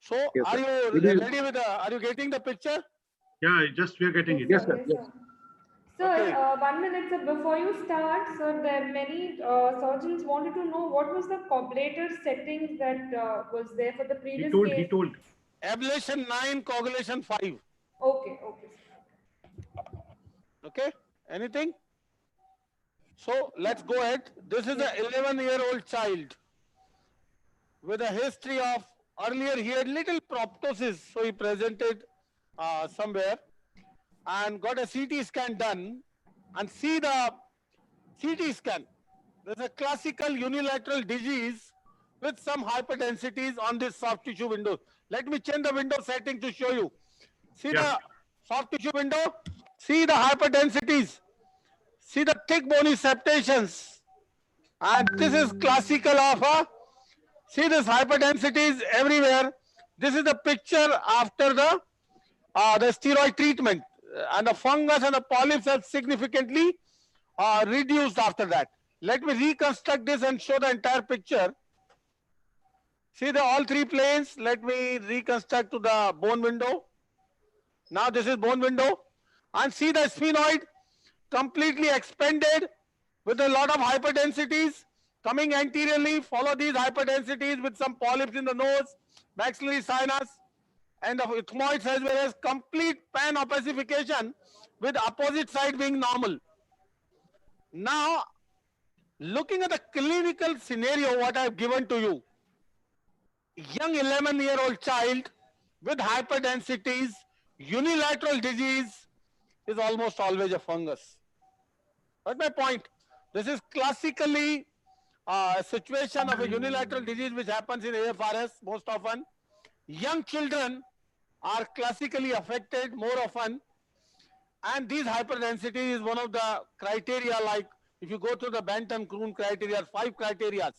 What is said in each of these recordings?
So Yes, are sir. you ready with the, are you getting the picture? Yeah, just we are getting it. Yes, sir. Yes. Sir, Okay. 1 minute, sir. Before you start, sir, there many surgeons wanted to know what was the coagulator settings that was there for the He previous told, case. he told. Ablation 9, coagulation 5. Okay, okay, sir. Okay. Anything? So let's go ahead. This is an 11-year-old child with a history of, earlier he had little proptosis, so he presented somewhere and got a CT scan done, and see the CT scan. There's a classical unilateral disease with some hyperdensities on this soft tissue window. Let me change the window setting to show you. See the soft tissue window, see the hyperdensities, see the thick bony septations, and this is classical of a, see this hyperdensities everywhere. This is the picture after the steroid treatment, and the fungus and the polyps have significantly reduced after that. Let me reconstruct this and show the entire picture. See the all three planes. Let me reconstruct to the bone window. Now this is bone window, and see the sphenoid completely expanded with a lot of hyperdensities coming anteriorly. Follow these hyperdensities with some polyps in the nose, maxillary sinus, and the ethmoids, as well as complete pan-opacification with opposite side being normal. Now, looking at the clinical scenario what I have given to you, young 11-year-old child with hyperdensities, unilateral disease is almost always a fungus. That's my point. This is classically a situation of a unilateral disease which happens in AFRS most often. Young children are classically affected more often, and these hyperdensity is one of the criteria. Like if you go to the Banton-Kroon criteria, 5 criteria.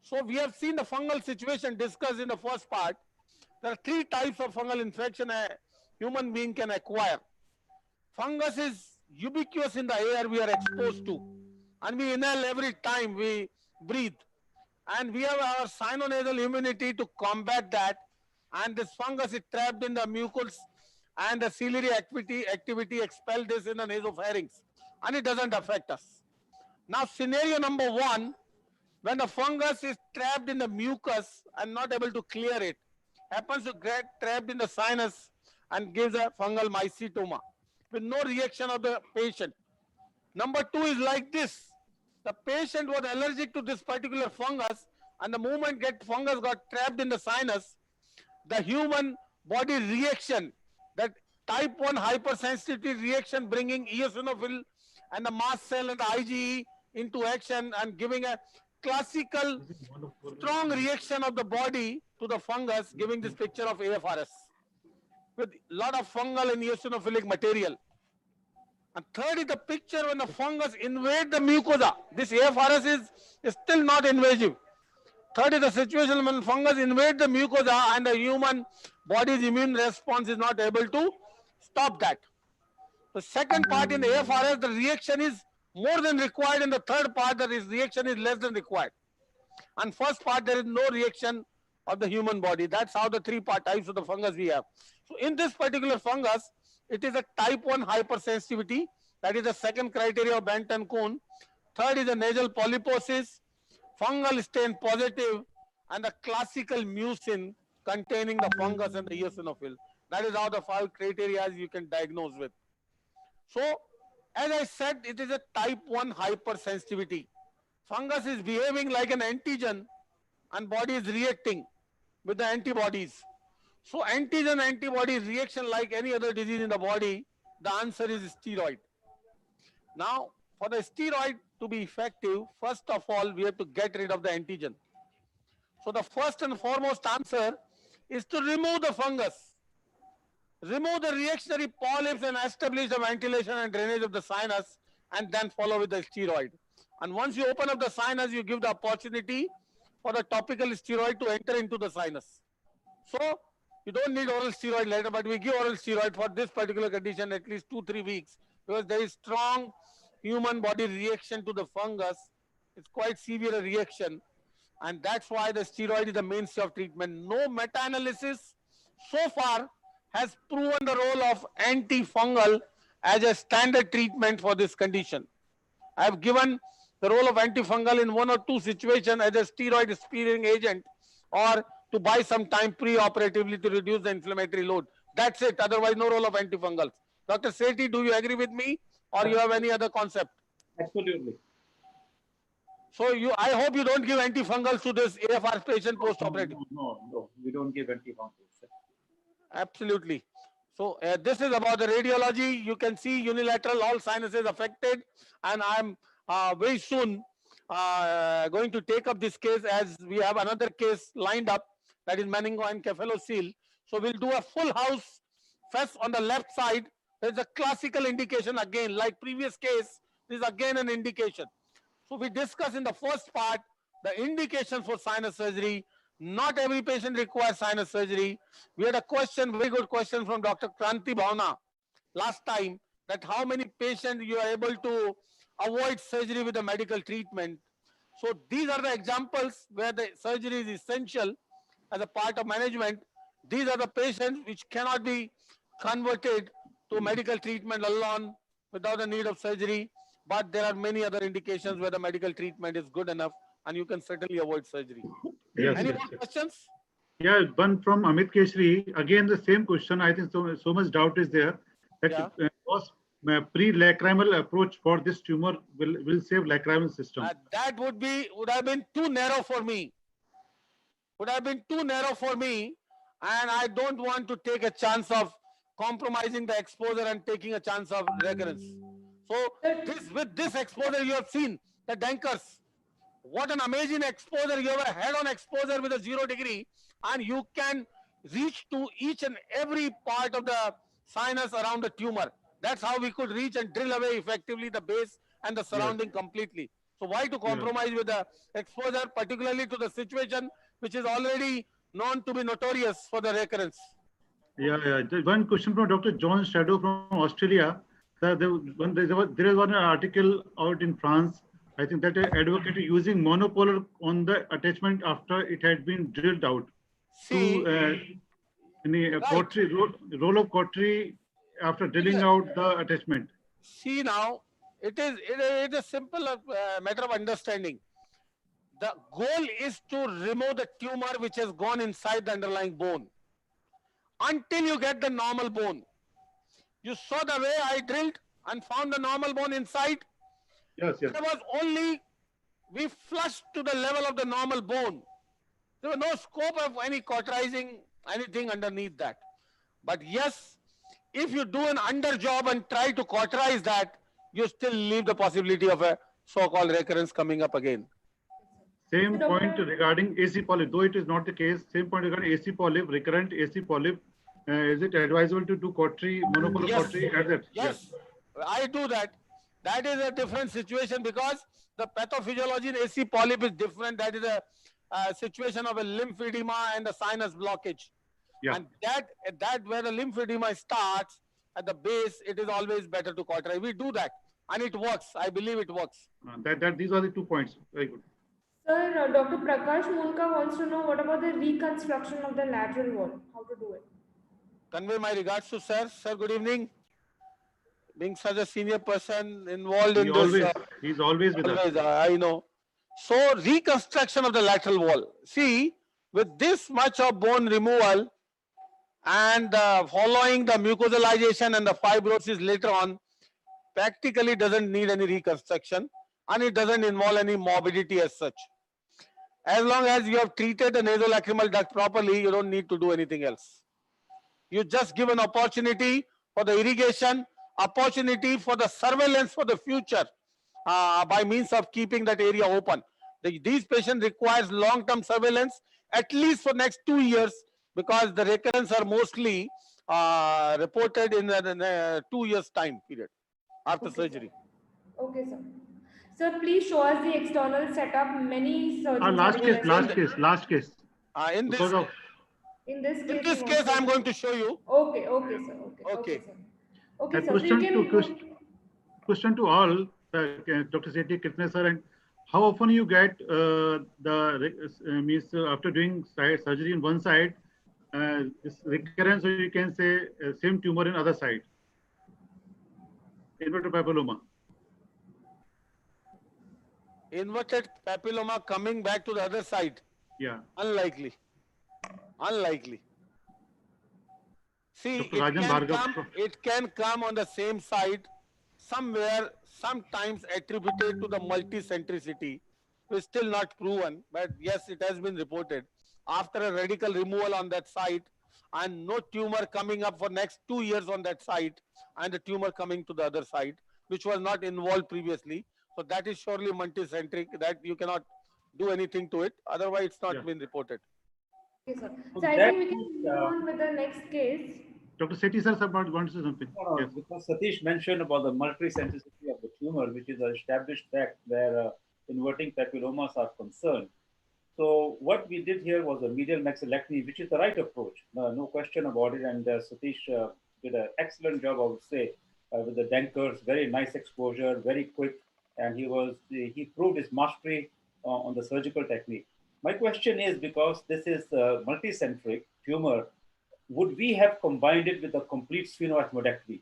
So we have seen the fungal situation discussed in the first part. There are 3 types of fungal infection a human being can acquire. Fungus is ubiquitous in the air we are exposed to, and we inhale every time we breathe. And we have our sinonasal immunity to combat that, and this fungus is trapped in the mucus, and the ciliary activity expel this in the nasopharynx, and it doesn't affect us. Now scenario number 1, when the fungus is trapped in the mucus and not able to clear it, happens to get trapped in the sinus and gives a fungal mycetoma with no reaction of the patient. Number 2 is like this. The patient was allergic to this particular fungus, and the moment fungus got trapped in the sinus, the human body reaction, that type 1 hypersensitivity reaction bringing eosinophil and the mast cell and the IgE into action and giving a classical strong reaction of the body to the fungus, giving this picture of AFRS with lot of fungal and eosinophilic material. And third is the picture when the fungus invade the mucosa. This AFRS is still not invasive. Third is the situation when fungus invade the mucosa and the human body's immune response is not able to stop that. The second part in the AFRS, the reaction is more than required. In the third part, the reaction is less than required. And first part, there is no reaction of the human body. That's how the 3 types of the fungus we have. So in this particular fungus, it is a type 1 hypersensitivity. That is the second criteria of Banton-Kroon. Third is the nasal polyposis, fungal stain positive, and the classical mucin containing the fungus and the eosinophil. That is how the 5 criteria you can diagnose with. So, as I said, it is a type 1 hypersensitivity. Fungus is behaving like an antigen and body is reacting with the antibodies. So antigen-antibody reaction like any other disease in the body, the answer is steroid. Now, for the steroid to be effective, first of all, we have to get rid of the antigen. So the first and foremost answer is to remove the fungus. Remove the reactionary polyps and establish the ventilation and drainage of the sinus, and then follow with the steroid. And once you open up the sinus, you give the opportunity for the topical steroid to enter into the sinus. So you don't need oral steroid later, but we give oral steroid for this particular condition at least 2-3 weeks, because there is strong human body reaction to the fungus. It's quite severe reaction. And that's why the steroid is the mainstay of treatment. No meta-analysis so far has proven the role of antifungal as a standard treatment for this condition. I have given the role of antifungal in one or two situations as a steroid sparing agent, or to buy some time pre-operatively to reduce the inflammatory load. That's it. Otherwise, no role of antifungals. Dr. Sethi, do you agree with me, or you have any other concept? Absolutely. So I hope you don't give antifungals to this AFRS patient post-operative. No, we don't give antifungals, sir. Absolutely. So this is about the radiology. You can see unilateral, all sinuses affected, and I'm very soon going to take up this case, as we have another case lined up, that is meningoencephalocele. So we'll do a full house FESS on the left side. There's a classical indication again, like previous case. This is again an indication. So we discussed in the first part the indications for sinus surgery. Not every patient requires sinus surgery. We had a question, very good question from Dr. Kranti Bhavna last time, that how many patients you are able to avoid surgery with a medical treatment. So these are the examples where the surgery is essential as a part of management. These are the patients which cannot be converted to medical treatment alone without the need of surgery. But there are many other indications where the medical treatment is good enough and you can certainly avoid surgery. Yes, Any yes, more yes. questions? Yeah, one from Amit Keshri. Again, the same question. I think so much doubt is there that Yeah. was pre-lacrimal approach for this tumor will save lacrimal system. That would have been too narrow for me. Would have been too narrow for me, and I don't want to take a chance of compromising the exposure and taking a chance of recurrence. So with this exposure you have seen the dankers. What an amazing exposure. You have a head-on exposure with a 0 degree, and you can reach to each and every part of the sinus around the tumor. That's how we could reach and drill away effectively the base and the surrounding completely. So why to compromise with the exposure, particularly to the situation which is already known to be notorious for the recurrence? Yeah, yeah. One question from Dr. John Shadow from Australia. There is one article out in France. I think that advocated using monopolar on the attachment after it had been drilled out. See, Cautery, roll of cautery after drilling out the attachment. See now, it is a simple matter of understanding. The goal is to remove the tumor which has gone inside the underlying bone until you get the normal bone. You saw the way I drilled and found the normal bone inside. Yes, yes. There was only, we flushed to the level of the normal bone. There was no scope of any cauterizing anything underneath that. But yes, if you do an under job and try to cauterize that, you still leave the possibility of a so-called recurrence coming up again. Same point regarding AC polyp, though it is not the case. Same point regarding AC polyp, recurrent AC polyp. Is it advisable to do cautery, monopolar cautery at that? Yes, I do that. That is a different situation because the pathophysiology in AC polyp is different. That is a situation of a lymphedema and a sinus blockage. Yeah. And that where the lymphedema starts at the base, it is always better to cauterize. We do that and it works. I believe it works. These are the 2 points. Very good. Sir, Dr. Prakash Munka wants to know what about the reconstruction of the lateral wall? How to do it? Convey my regards to sir. Sir, good evening. Being such a senior person involved in this. He's always with us. I know. So reconstruction of the lateral wall. See, with this much of bone removal and following the mucosalization and the fibrosis later on, practically doesn't need any reconstruction and it doesn't involve any morbidity as such. As long as you have treated the nasolacrimal duct properly, you don't need to do anything else. You just give an opportunity for the irrigation, opportunity for the surveillance for the future by means of keeping that area open. These patients requires long-term surveillance at least for next 2 years because the recurrence are mostly reported in 2 years time period after surgery. Okay, sir. Sir, please show us the external setup. Many surgeons Last case. In this case, I am going to show you. Okay, sir. Okay, sir. Okay, sir. Question to all, Dr. Sethi, Kitne sir, and how often you get means after doing surgery in one side, this recurrence, or you can say same tumor in other side, inverted papilloma. Inverted papilloma coming back to the other side. Yeah. Unlikely. Unlikely. See, Dr. Rajan Bhargav. it can come on the same side, somewhere, sometimes attributed to the multicentricity, which is still not proven, but yes, it has been reported. After a radical removal on that site, and no tumor coming up for next 2 years on that site, and the tumor coming to the other side, which was not involved previously. So that is surely multicentric, that you cannot do anything to it. Otherwise, it's not Yeah. been reported. Okay, sir. So So I that think we can is, move on with the next case. Dr. Sethi sir wants to say something. Yes. because Satish mentioned about the multicentricity of the tumor, which is an established fact where inverting papillomas are concerned. So what we did here was a medial maxillectomy, which is the right approach, no question about it. And Satish did an excellent job, I would say, with the Denkers. Very nice exposure, very quick, and he proved his mastery on the surgical technique. My question is, because this is a multicentric tumor, would we have combined it with a complete sphenoethmodectomy?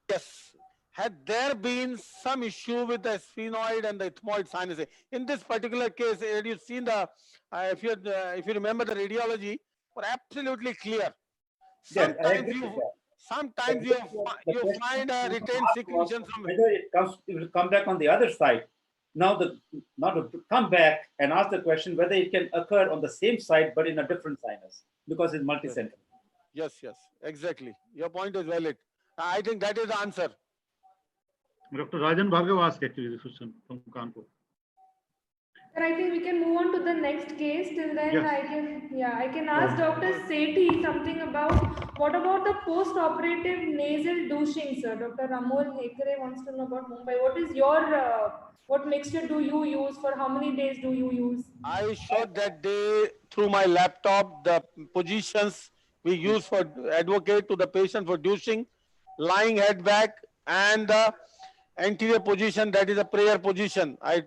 Yes. Had there been some issue with the sphenoid and the ethmoid sinus, in this particular case, had you seen the, if you remember the radiology, were absolutely clear. Yes, I Sometimes agree with you, that. But sometimes the you question find a to retained ask was secretion somewhere. whether it will come back on the other side. Now, not to come back and ask the question whether it can occur on the same side but in a different sinus because it's Yes, multicentric. yes, exactly. Your point is valid. I think that is the answer. Dr. Rajan Bhargav asked actually this question from Kanpur. Sir, I think we can move on to the next case. Till then, Yes. I can ask Dr. Sethi something about what about the post-operative nasal douching, sir? Dr. Amol Hekare wants to know about Mumbai. What is your what mixture do you use? For how many days do you use? I showed that day through my laptop the positions we use for advocate to the patient for douching, lying head back, and the anterior position, that is a prayer position. I've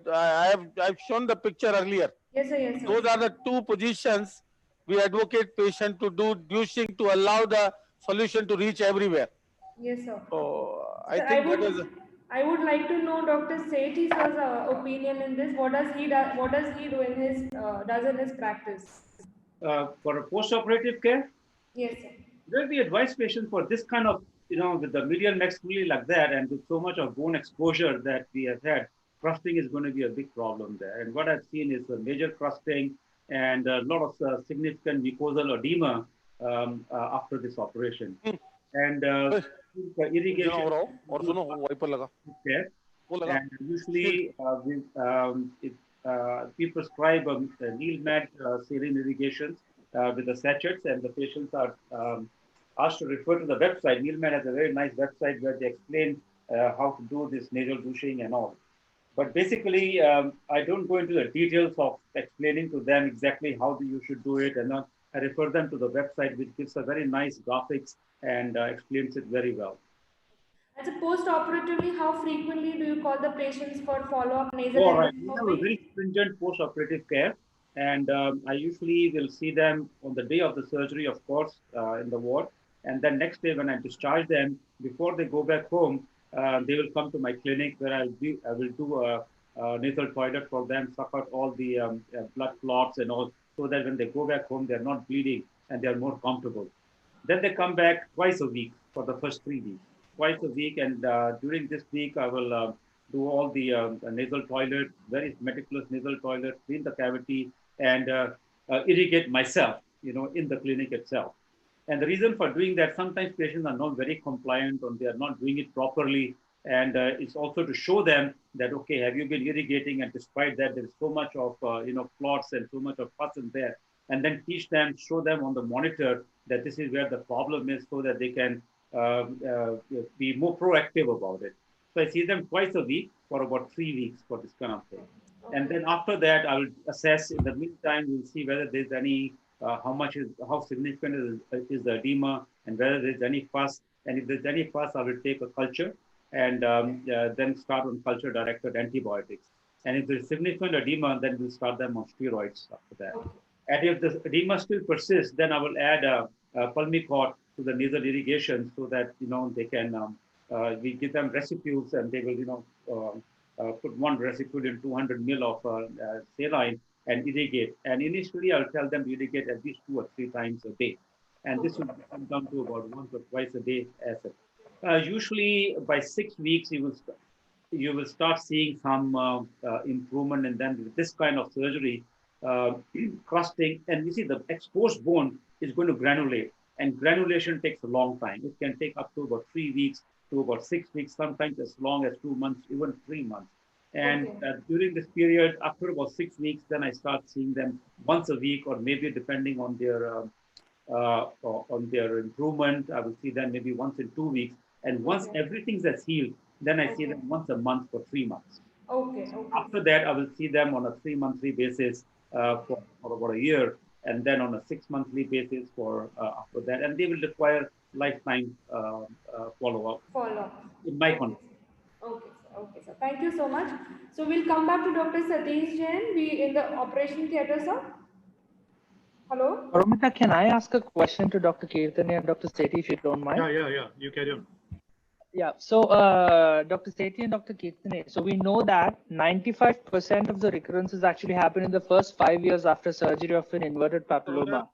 shown the picture earlier. Yes, sir. Yes, sir. Those are the two positions we advocate patient to do douching to allow the solution to reach everywhere. Yes, sir. So I Sir, think that is. I would like to know Dr. Sethi's opinion in this. What does he do? What does he do in his does in his practice? For a post-operative care, Yes, sir. where we advise patients for this kind of, with the medial maxillary like that and with so much of bone exposure that we have had, crusting is going to be a big problem there. And what I've seen is a major crusting and a lot of significant mucosal edema after this operation. And irrigation care. And usually we prescribe Neelmed saline irrigations with the sachets, and the patients are asked to refer to the website. Neelmed has a very nice website where they explain how to do this nasal douching and all. But basically, I don't go into the details of explaining to them exactly how you should do it, and I refer them to the website, which gives a very nice graphics and explains it very well. And so post-operatively, how frequently do you call the patients for follow-up nasal All right. We have a endoscopy? very stringent post-operative care, and I usually will see them on the day of the surgery, of course, in the ward. And then next day, when I discharge them, before they go back home, they will come to my clinic where I will do a nasal toilet for them, suck out all the blood clots and all, so that when they go back home, they are not bleeding and they are more comfortable. Then they come back twice a week for the first 3 weeks, twice a week. And during this week, I will do all the nasal toilet, very meticulous nasal toilet, clean the cavity, and irrigate myself, in the clinic itself. And the reason for doing that, sometimes patients are not very compliant or they are not doing it properly. And it's also to show them that, okay, have you been irrigating? And despite that, there is so much of, clots and so much of pus in there. And then teach them, show them on the monitor that this is where the problem is so that they can be more proactive about it. So I see them twice a week for about 3 weeks for this kind of thing. Okay. And then after that, I will assess. In the meantime, we'll see whether there's any, how significant is the edema, and whether there's any pus. And if there's any pus, I will take a culture and then start on culture-directed antibiotics. And if there's significant edema, then we'll start them on steroids after that. Okay. And if the edema still persists, then I will add a Pulmicort to the nasal irrigation so that, they can, we give them residues and they will, put one residue in 200 ml of saline and irrigate. And initially, I'll tell them to irrigate at least 2 or 3 times a day. And this will come down to about once or twice a day as usually by 6 weeks, you will start seeing some improvement, and then with this kind of surgery, crusting, and you see the exposed bone is going to granulate, and granulation takes a long time. It can take up to about 3 weeks to about 6 weeks, sometimes as long as 2 months, even 3 months. And during this period, after about 6 weeks, then I start seeing them once a week, or maybe depending on their improvement, I will see them maybe once in 2 weeks. And once everything has healed, then I see them once a month for 3 months. Okay. After that, I will see them on a 3-monthly basis for about a year, and then on a 6-monthly basis for after that. And they will require lifetime follow-up. In my context. Okay, sir. Thank you so much. So we'll come back to Dr. Satish Jain. We in the operation theatre, sir. Hello? Paramita, can I ask a question to Dr. Kirtani and Dr. Sethi, if you don't mind? Yeah. You carry on. Yeah. So, Dr. Sethi and Dr. Kirtani, so we know that 95% of the recurrences actually happen in the first 5 years after surgery of an inverted papilloma.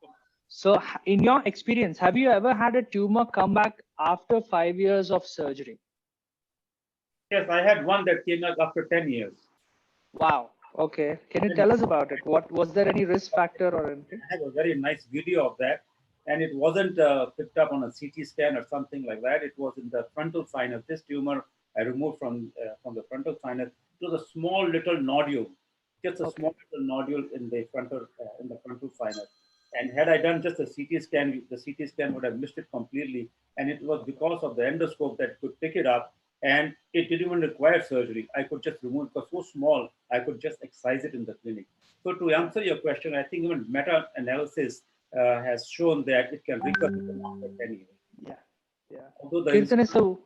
So, in your experience, have you ever had a tumor come back after 5 years of surgery? Yes, I had one that came back after 10 years. Wow. Okay. Can you tell us about it? What was there any risk factor or anything? I have a very nice video of that, and it wasn't picked up on a CT scan or something like that. It was in the frontal sinus. This tumor I removed from the frontal sinus. It was a small little nodule, just a small little nodule in the frontal sinus. And had I done just a CT scan, the CT scan would have missed it completely. And it was because of the endoscope that could pick it up. And it didn't even require surgery. I could just remove it because so small, I could just excise it in the clinic. So to answer your question, I think even meta-analysis has shown that it can recur after 10 years. Yeah. Kirtani, so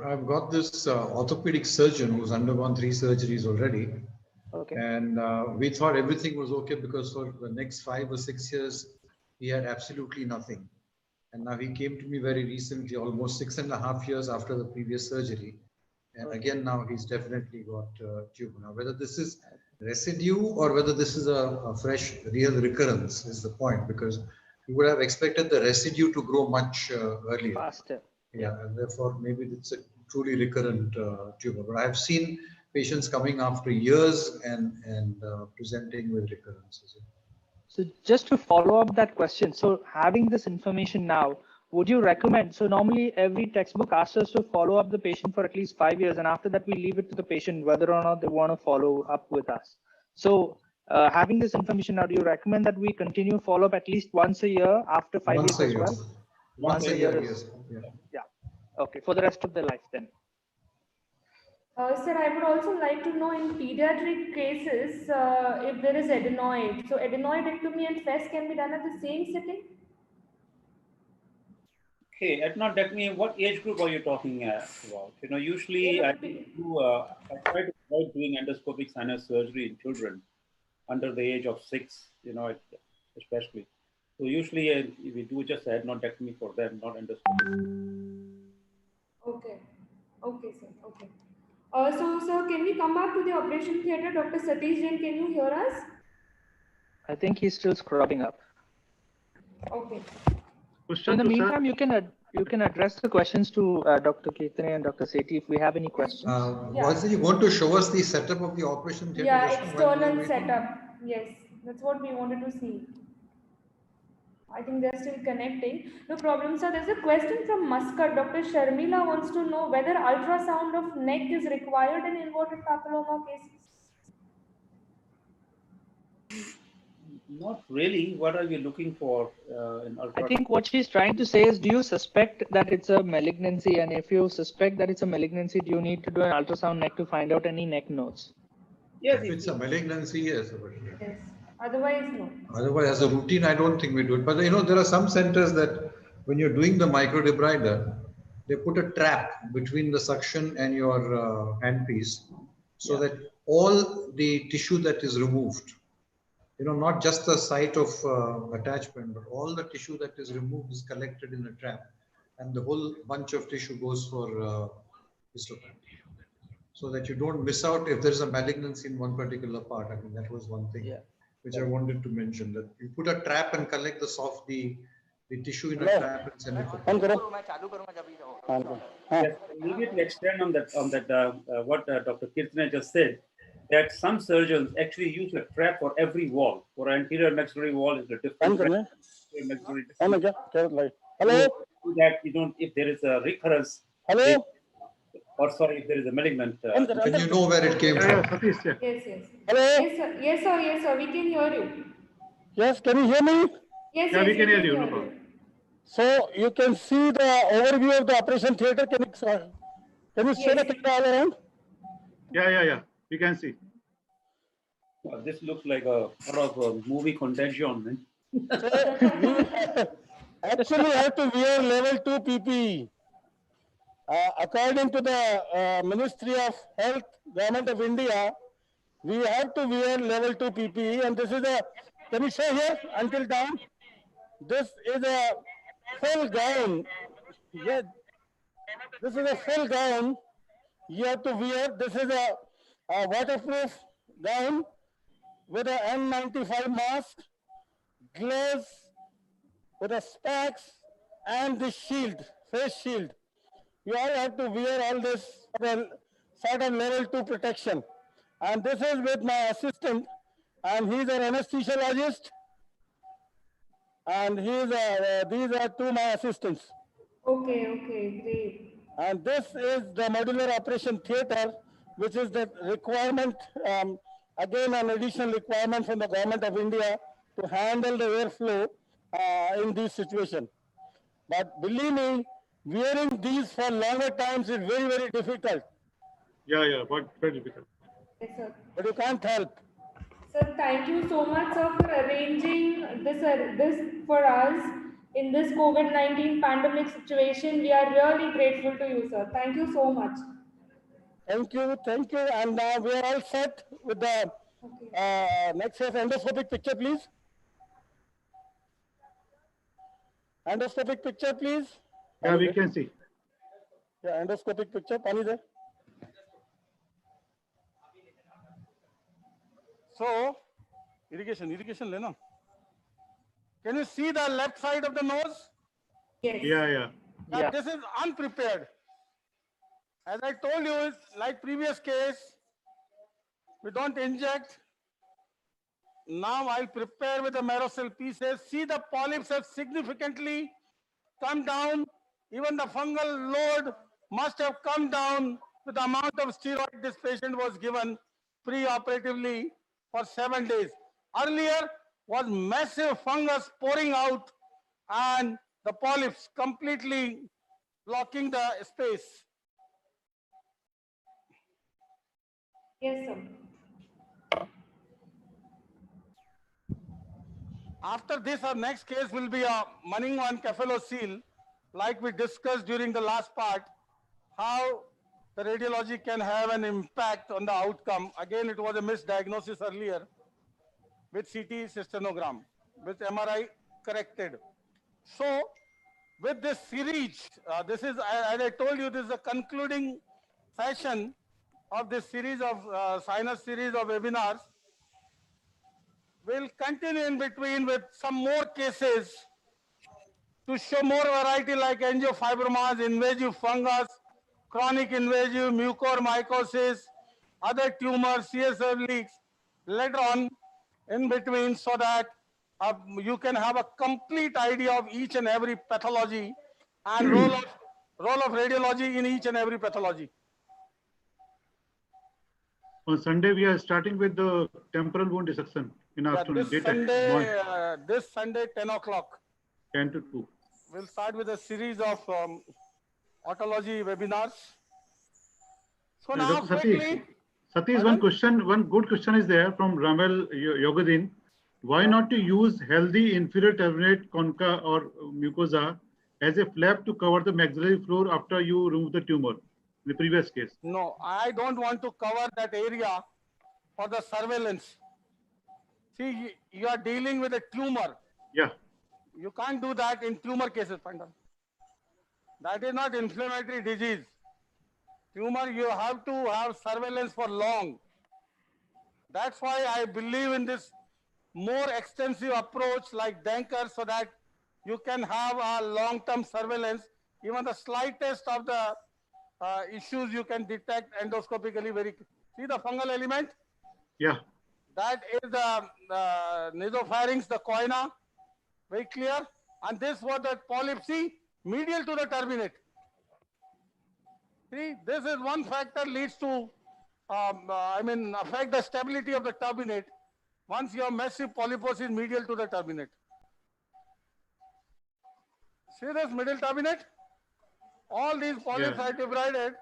I've got this orthopedic surgeon who's undergone 3 surgeries already. Okay. And we thought everything was okay because for the next 5 or 6 years, he had absolutely nothing. And now he came to me very recently, almost 6.5 years after the previous surgery. And again, now he's definitely got tumor. Now, whether this is residue or whether this is a fresh real recurrence is the point, because you would have expected the residue to grow much earlier. Faster. Yeah, and therefore maybe it's a truly recurrent tumor. But I have seen patients coming after years and presenting with recurrences. So just to follow up that question, so having this information now, would you recommend, so normally every textbook asks us to follow up the patient for at least 5 years, and after that we leave it to the patient whether or not they want to follow up with us. So having this information now, do you recommend that we continue follow up at least once a year after 5 years as well? Once a year, yes. Yeah. Okay, for the rest of their life then. Sir, I would also like to know in pediatric cases if there is adenoid. So adenoidectomy and FESS can be done at the same setting? Okay, adenoidectomy, what age group are you talking about? Usually I try to avoid doing endoscopic sinus surgery in children under the age of 6, especially. So usually we do just adenoidectomy for them, not endoscopy. Okay, sir. Okay. So, sir, can we come back to the operation theatre? Dr. Satish Jain, can you hear us? I think he's still scrubbing up. Okay. So in the meantime, you can address the questions to Dr. Kirtani and Dr. Sethi if we have any questions. Was you want to show us the setup of the operation theatre? Yeah, external setup. Yes, that's what we wanted to see. I think they're still connecting. No problem, sir. There's a question from Muscat. Dr. Sharmila wants to know whether ultrasound of neck is required in inverted papilloma cases. Not really. What are you looking for in ultrasound? I think what she's trying to say is, do you suspect that it's a malignancy? And if you suspect that it's a malignancy, do you need to do an ultrasound neck to find out any neck nodes? Yes, if it's a malignancy, yes. Yes. Otherwise, no. Otherwise, as a routine, I don't think we do it. But there are some centers that when you're doing the microdebrider, they put a trap between the suction and your handpiece, so that all the tissue that is removed, not just the site of attachment, but all the tissue that is removed is collected in the trap, and the whole bunch of tissue goes for histopathy, so that you don't miss out if there is a malignancy in one particular part. I mean, that was one thing which I wanted to mention, that you put a trap and collect the tissue in a trap and send it for. Yes, immediately extend on that what Dr. Kirtane just said, that some surgeons actually use a trap for every wall. For anterior maxillary wall is a different trap. Hello. So that you don't, if there is a recurrence, Hello. or sorry, if there is a malignant. And you know where it came from. Satish, yeah. Yes, yes. Hello. Yes, sir. Yes, sir. Yes, sir. We can hear you. Yes, can you hear me? Yes, Yeah, yes, we can hear you. No problem. So you can see the overview of the operation theatre. Can you show the picture all around? Yeah. We can see. This looks like a sort of a movie Contagion. Man. Actually have to wear level 2 PPE. According to the Ministry of Health, Government of India, we have to wear level 2 PPE, and this is can you show here until down? This is a full gown. Yeah, this is a full gown you have to wear. This is a waterproof gown with an N95 mask, gloves, with a specs, and the shield, face shield. You all have to wear all this sort of level 2 protection. And this is with my assistant, and he's an anesthesiologist, and these are two my assistants. Okay, great. And this is the modular operation theatre, which is the requirement, again an additional requirement from the Government of India to handle the airflow in this situation. But believe me, wearing these for longer times is very, very difficult. Yeah, but very difficult. Yes, sir. But you can't help. Sir, thank you so much, sir, for arranging this for us in this COVID-19 pandemic situation. We are really grateful to you, sir. Thank you so much. Thank you. And now we are all set with the next phase endoscopic picture, please. Endoscopic picture, please. Yeah, we can see. Yeah, endoscopic picture. Pani there. So, irrigation, Lena. Can you see the left side of the nose? Yes. Yeah. This is unprepared. As I told you, like previous case, we don't inject. Now I'll prepare with the marrowcell pieces. See, the polyps have significantly come down. Even the fungal load must have come down with the amount of steroid this patient was given pre-operatively for 7 days. Earlier was massive fungus pouring out and the polyps completely blocking the space. Yes, sir. After this, our next case will be a Manning-1 cephalocele, like we discussed during the last part, how the radiology can have an impact on the outcome. Again, it was a misdiagnosis earlier with CT cystinogram, with MRI corrected. So, with this series, this is, as I told you, this is a concluding session of this series of sinus series of webinars. We'll continue in between with some more cases to show more variety like angiofibromas, invasive fungus, chronic invasive mucormycosis, other tumors, CSF leaks later on in between, so that you can have a complete idea of each and every pathology and role of radiology in each and every pathology. On Sunday, we are starting with the temporal wound dissection in afternoon. This Sunday, 10 o'clock. 10 to 2. We'll start with a series of otology webinars. So now quickly. Satish, one good question is there from Ramel Yogadin. Why not to use healthy inferior turbinate concha or mucosa as a flap to cover the maxillary floor after you remove the tumor in the previous case. No, I don't want to cover that area for the surveillance. See, you are dealing with a tumor. Yeah. You can't do that in tumor cases, Pandal. That is not inflammatory disease. Tumor, you have to have surveillance for long. That's why I believe in this more extensive approach like Danker, so that you can have a long-term surveillance. Even the slightest of the issues you can detect endoscopically very. See the fungal element? Yeah. That is the nasopharynx, the choana, very clear. And this was the polyp, see, medial to the turbinate. See, this is one factor leads to, affect the stability of the turbinate once you have massive polyposis medial to the turbinate. See this middle turbinate? All these polyps Yeah. I debrided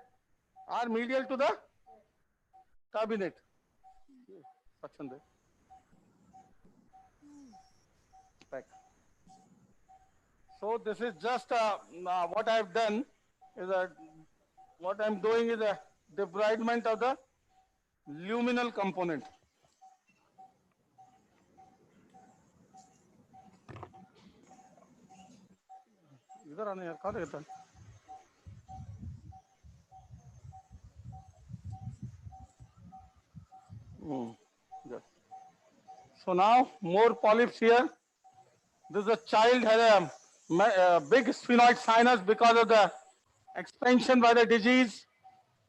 are medial to the turbinate. Suction there. Back. So this is just what I have done is what I am doing is a debridement of the luminal component. इधर आने यार कहाँ रहता है? Good. So now more polyps here. This is a child had a big sphenoid sinus because of the expansion by the disease.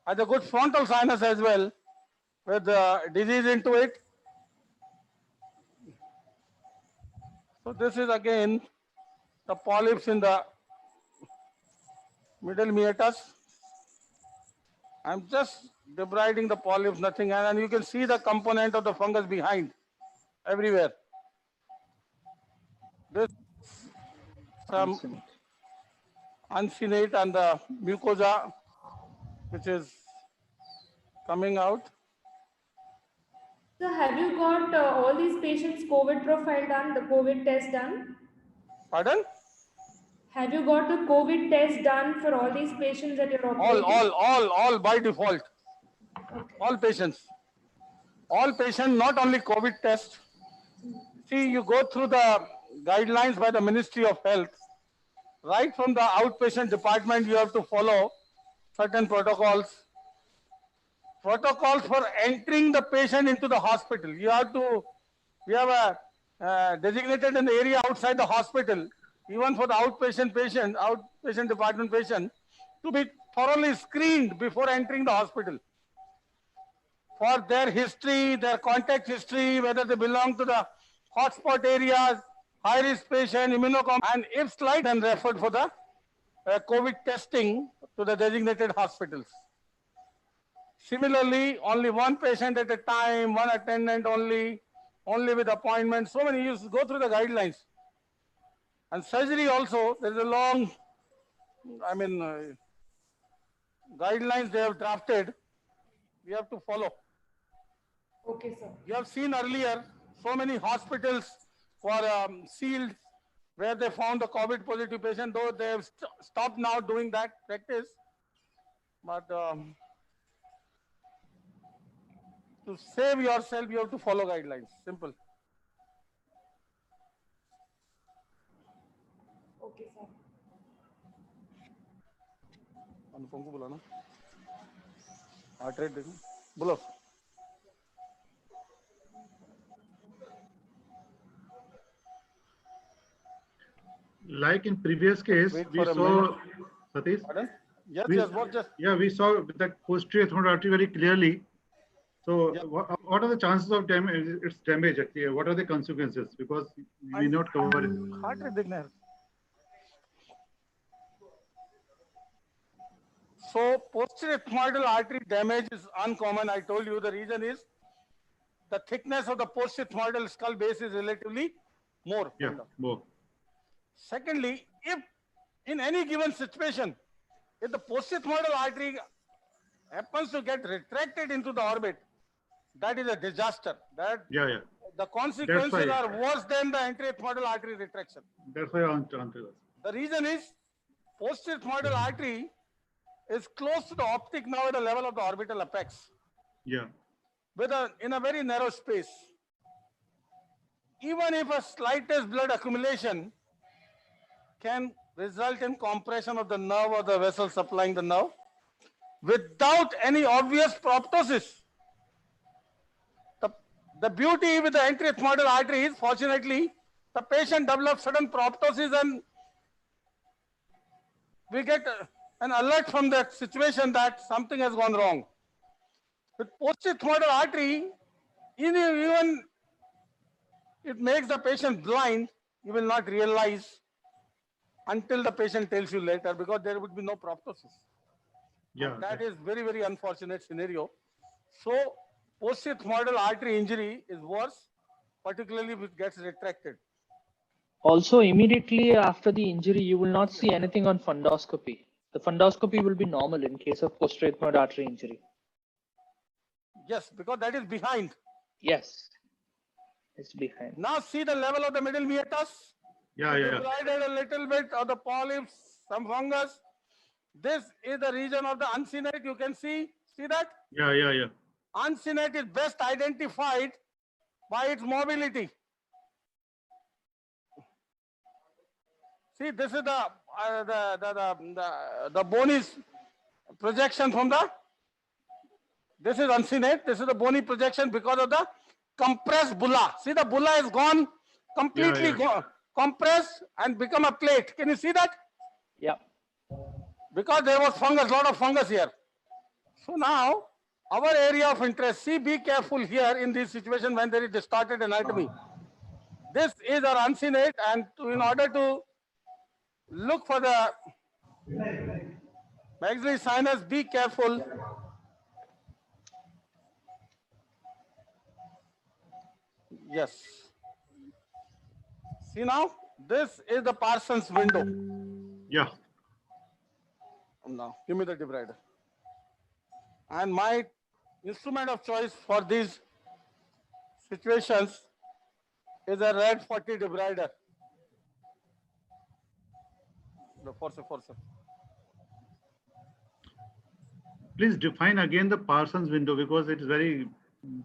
Had a good frontal sinus as well with the disease into it. So this is again the polyps in the middle meatus. I'm just debriding the polyps, nothing, and you can see the component of the fungus behind everywhere. This uncinate and the mucosa which is coming out. So have you got all these patients COVID profile done, the COVID test done? Pardon? Have you got the COVID test done for all these patients that you're operating? All by default. Okay. All patients, not only COVID test. See, you go through the guidelines by the Ministry of Health. Right from the outpatient department, you have to follow certain protocols. Protocols for entering the patient into the hospital. We have a designated an area outside the hospital, even for the outpatient department patient, to be thoroughly screened before entering the hospital. For their history, their contact history, whether they belong to the hotspot areas, high-risk patient, immunocompromised, and if slight, and referred for the COVID testing to the designated hospitals. Similarly, only one patient at a time, one attendant only with appointment. So many, you go through the guidelines. And surgery also, there is a long, guidelines they have drafted. We have to follow. Okay, sir. You have seen earlier so many hospitals were sealed where they found a COVID positive patient, though they have stopped now doing that practice. But to save yourself, you have to follow guidelines. Simple. Okay, sir. अनुपम को बुलाना heart rate देखो बोलो Like in previous case, we saw, Satish? Pardon? Yes, what just? Yeah, we saw that posterior thyroid artery very clearly. So what are the chances of damage? Its damage actually. What are the consequences? Because we not cover it. Heart rate देखना है. So posterior ethmoidal artery damage is uncommon. I told you the reason is the thickness of the posterior ethmoidal skull base is relatively more. Yeah, more. Secondly, if in any given situation, if the posterior ethmoidal artery happens to get retracted into the orbit, that is a disaster. That the consequences are worse than the anterior ethmoidal artery retraction. That's why I answered. The reason is posterior ethmoidal artery is close to the optic nerve at the level of the orbital apex, Yeah. in a very narrow space. Even if a slightest blood accumulation can result in compression of the nerve or the vessel supplying the nerve without any obvious proptosis. The beauty with the entry ethmoidal artery is, fortunately, the patient develops sudden proptosis and we get an alert from that situation that something has gone wrong. With posterior ethmoidal artery, even it makes the patient blind, you will not realize until the patient tells you later, because there would be no proptosis. Yeah. And that is very, very unfortunate scenario. So posterior ethmoidal artery injury is worse, particularly if it gets retracted. Also, immediately after the injury, you will not see anything on fundoscopy. The fundoscopy will be normal in case of posterior ethmoid artery injury. Yes, because that is behind. Yes, it's behind. Now see the level of the middle meatus. Yeah. Yeah. Provided a little bit of the polyps, some fungus. This is the region of the uncinate. You can see that? Yeah. Yeah. Yeah. Uncinate is best identified by its mobility. See, this is the bony projection from the. This is uncinate. This is the bony projection because of the compressed bulla. See, the bulla is gone, completely compressed and become a plate. Can you see that? Yeah. Because there was fungus, lot of fungus here. So now, our area of interest, see, be careful here in this situation when there is distorted anatomy. This is our uncinate, and in order to look for the maxillary sinus, be careful. Yes. See now, this is the Parsons window. Yeah. Now, give me the debrider. And my instrument of choice for these situations is a red 40 debrider. The force. Please define again the Parsons window, because it is very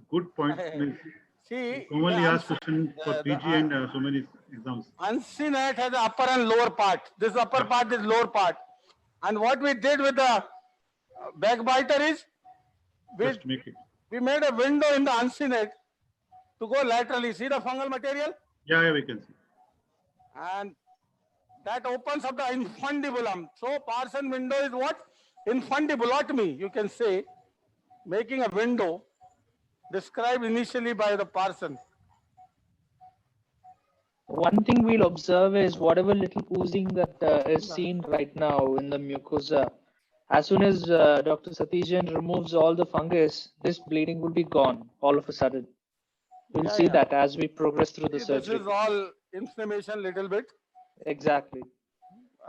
good point. See, Commonly asked question for PG and so many exams. Uncinate has the upper and lower part. This upper part is lower part. And what we did with the backbiter is, we made a window in the uncinate to go laterally. See the fungal material? Yeah, we can see. And that opens up the infundibulum. So Parson window is what? Infundibulotomy, you can say, making a window described initially by the Parson. One thing we'll observe is whatever little oozing that is seen right now in the mucosa, as soon as Dr. Satish Jain removes all the fungus, this bleeding will be gone all of a sudden. We'll see that as we progress through the surgery. This is all inflammation little bit. Exactly.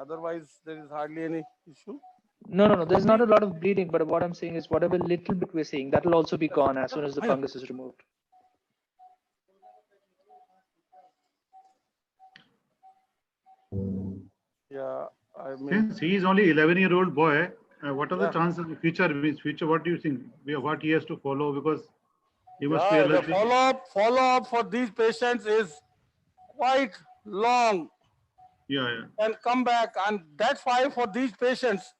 Otherwise, there is hardly any issue. No. There's not a lot of bleeding, but what I'm saying is whatever little bit we're seeing, that will also be gone as soon as the fungus is removed. Yeah, I mean, since he is only 11-year-old boy, what are the chances of future? What do you think? What he has to follow, because he must be allergic. The follow-up for these patients is quite long. Yeah. And come back, and that's why for these patients,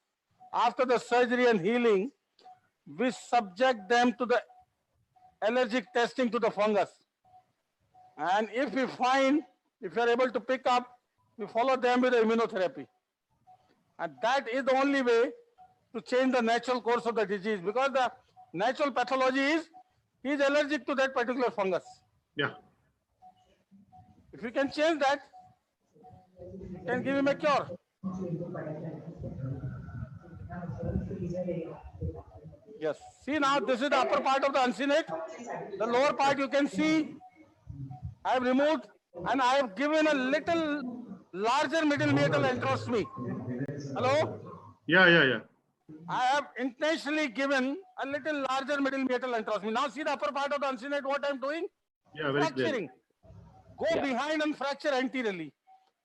after the surgery and healing, we subject them to the allergic testing to the fungus. And if we find, if you are able to pick up, we follow them with the immunotherapy. And that is the only way to change the natural course of the disease, because the natural pathology is he is allergic to that particular fungus. Yeah. If we can change that, we can give him a cure. Yes. See now, this is the upper part of the uncinate. The lower part you can see I have removed, and I have given a little larger middle meatal enterostomy. Hello? Yeah. I have intentionally given a little larger middle meatal enterostomy. Now see the upper part of the uncinate, what I am doing? Yeah, very fracturing. Go behind and fracture anteriorly.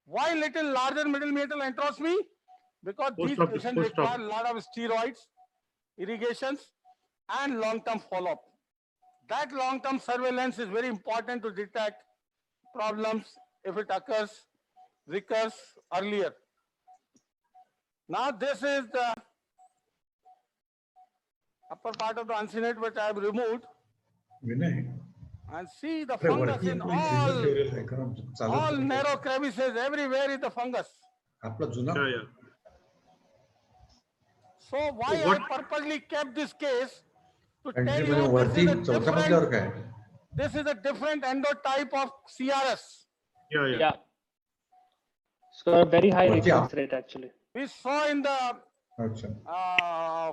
Why little larger middle meatal enterostomy? because these Post-op, patients post-op. require a lot of steroids, irrigations, and long-term follow-up. That long-term surveillance is very important to detect problems if it recurs earlier. Now this is the upper part of the uncinate which I have removed, Vinay, and see the अरे fungus वरती in आपलं एक single table आहे का चालत all होतं? narrow crevices, everywhere is the fungus. आपला जुना Yeah, yeah. So why So what? I purposely kept this case to tell entry you म्हणजे वरती this चौथ्या मजल्यावर काय? is a different endotype of CRS. Yeah, yeah. Yeah. So a very high What's the- recurrence rate actually. We saw in the अच्छा.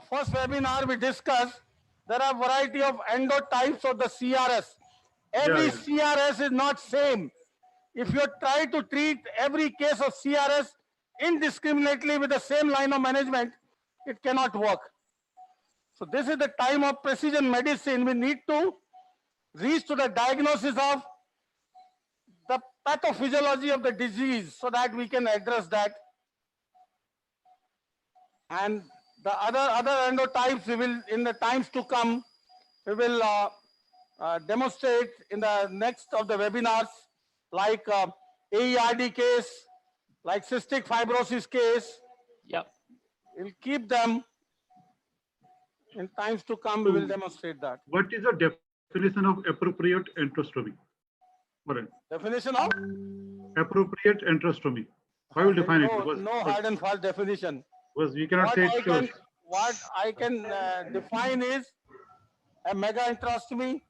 first webinar we discussed, there are variety of endotypes of the CRS. Every Yeah, CRS is not same. If you try to treat every case of CRS indiscriminately with the same line of management, it cannot work. So this is the time of precision medicine. We need to reach to the diagnosis of the pathophysiology of the disease so that we can address that. And the other endotypes we will, in the times to come, we will demonstrate in the next of the webinars, like AERD case, like cystic fibrosis case. Yeah. We'll keep them. In times to come, we will demonstrate that. What is the definition of appropriate enterostomy? What is Definition of? appropriate enterostomy? I will define it. No hard and fast definition. Because we cannot say it sure. What I can define is a mega enterostomy.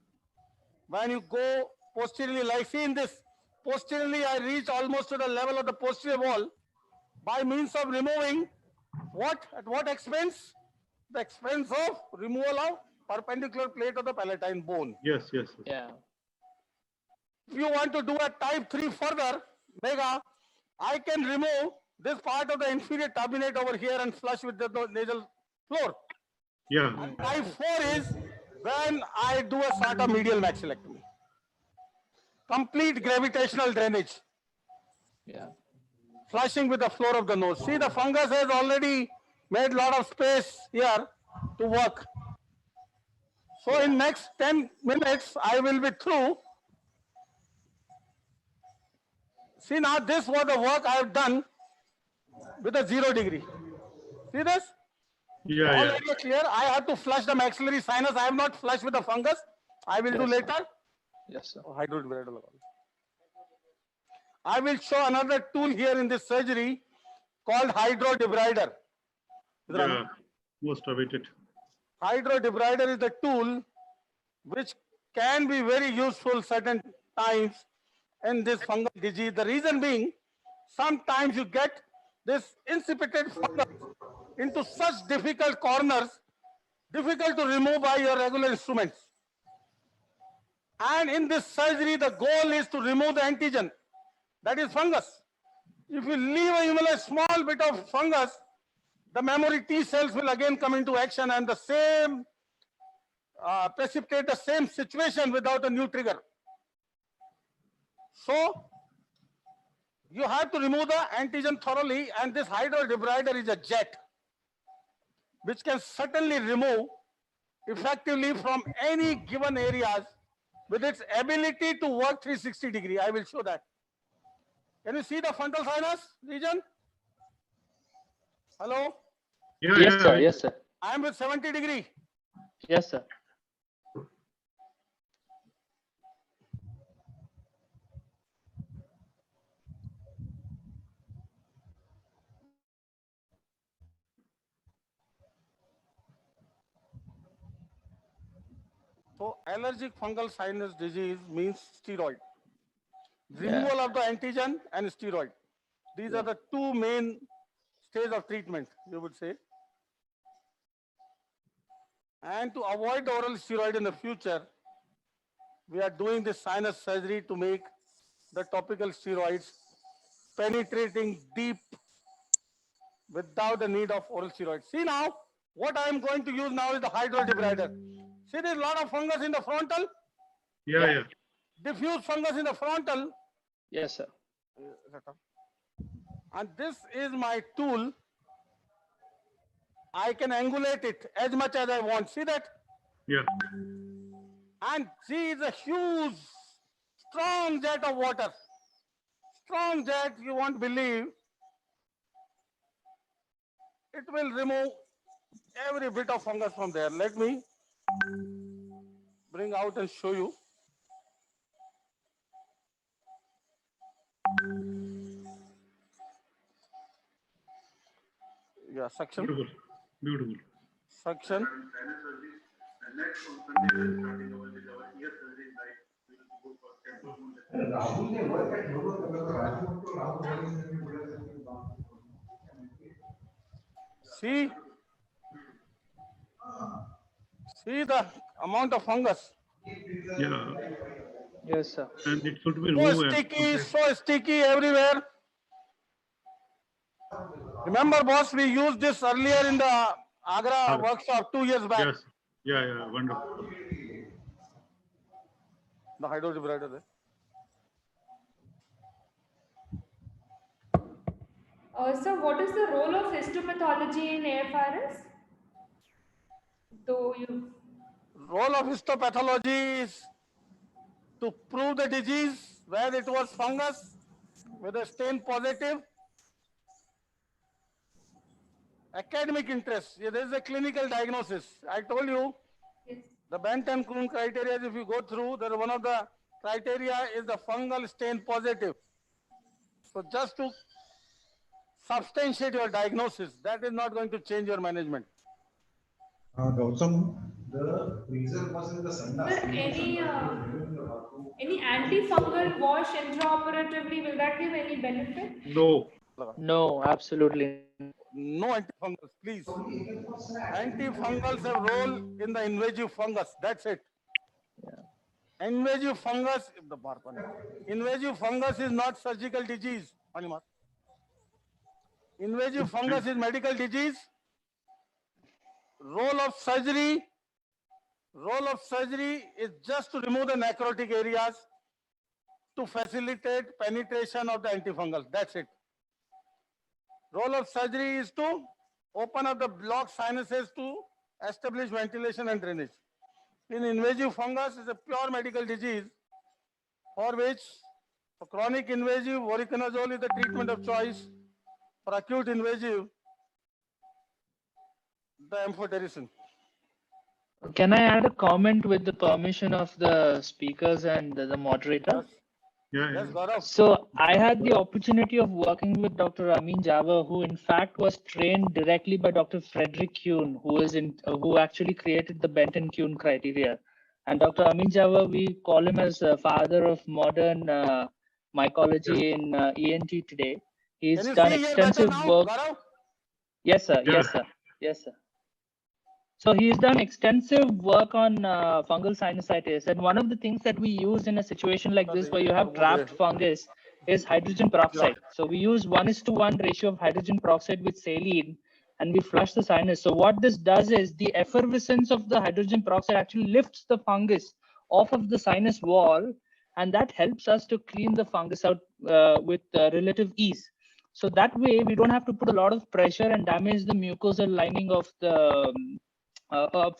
When you go posteriorly, like see in this, posteriorly I reach almost to the level of the posterior wall by means of removing what? At what expense? The expense of removal of perpendicular plate of the palatine bone. Yes, yes. Yes. Yeah. If you want to do a type 3 further, mega, I can remove this part of the inferior turbinate over here and flush with the nasal floor. Yeah. And type 4 is when I do a sort of medial maxillectomy. Complete gravitational drainage. Yeah. Flushing with the floor of the nose. See, the fungus has already made a lot of space here to work. So in next 10 minutes, I will be through. See now, this was the work I have done with a 0 degree. See this? Yeah, All yeah. area clear. I have to flush the maxillary sinus. I have not flushed with the fungus. I will do Yes, later. Yes, sir. I will show another tool here in this surgery called hydrodebrider. Yeah. Most awaited. Hydrodebrider is the tool which can be very useful certain times in this fungal disease. The reason being, sometimes you get this incipient fungus into such difficult corners, difficult to remove by your regular instruments. And in this surgery, the goal is to remove the antigen, that is fungus. If you leave even a small bit of fungus, the memory T cells will again come into action and the same precipitate the same situation without a new trigger. So you have to remove the antigen thoroughly, and this hydrodebrider is a jet which can certainly remove effectively from any given areas with its ability to work 360 degree. I will show that. Can you see the frontal sinus region? Hello? Yeah, Yes, yeah. sir. Yes, sir. I am with 70 degree. Yes, sir. So allergic fungal sinus disease means steroid. Removal of the antigen and steroid. These are the two main stages of treatment, you would say. And to avoid the oral steroid in the future, we are doing this sinus surgery to make the topical steroids penetrating deep without the need of oral steroids. See now, what I am going to use now is the hydrodebrider. See, there is a lot of fungus in the frontal, Yeah, yeah. diffuse fungus in the frontal. Yes, sir. And this is my tool I can angulate it as much as I want. See that? Yeah. And see the huge, strong jet of water. Strong jet, you won't believe. It will remove every bit of fungus from there. Let me bring out and show you. Yeah, suction. Beautiful. Beautiful. Suction. See? See the amount of fungus. Yeah. Yes, sir. And it should be So removed. sticky, so sticky everywhere. Remember, boss, we used this earlier in the Agra workshop 2 years back. Yes. Yeah, yeah, wonderful. The hydrodebrider there. Sir, what is the role of histopathology in AFRS? Though you Role of histopathology is to prove the disease where it was fungus with a stain positive. Academic interest. Yeah, there is a clinical diagnosis. I told you yes. the Bantam Kuhn criteria, if you go through, there one of the criteria is the fungal stain positive. So just to substantiate your diagnosis, that is not going to change your management. Gautam, the freezer was in the Sir, sun. any antifungal wash intraoperatively, will that give any benefit? No. No, absolutely. No antifungals, please. Antifungals have role in the invasive fungus. That's it. Invasive fungus, invasive fungus is not surgical disease. Invasive fungus is medical disease. Role of surgery is just to remove the necrotic areas to facilitate penetration of the antifungal. That's it. Role of surgery is to open up the blocked sinuses to establish ventilation and drainage. In invasive fungus is a pure medical disease for which for chronic invasive voriconazole is the treatment of choice. For acute invasive, the amphotericin. Can I add a comment with the permission of the speakers and the moderator? Yeah, Yes, yeah. Gaurav. So I had the opportunity of working with Dr. Amin Java, who in fact was trained directly by Dr. Frederick Kuhn, who actually created the Benton-Kuhn criteria. And Dr. Amin Java, we call him as a father of modern mycology in ENT today. He's Can you done see here better extensive now, work. Gaurav? Yes, sir. Yeah. Yes, sir. Yes, sir. So he's done extensive work on fungal sinusitis. And one of the things that we use in a situation like this where you have trapped fungus is hydrogen peroxide. So we use 1:1 ratio of hydrogen peroxide with saline and we flush the sinus. So what this does is the effervescence of the hydrogen peroxide actually lifts the fungus off of the sinus wall, and that helps us to clean the fungus out with relative ease. So that way we don't have to put a lot of pressure and damage the mucosal lining of the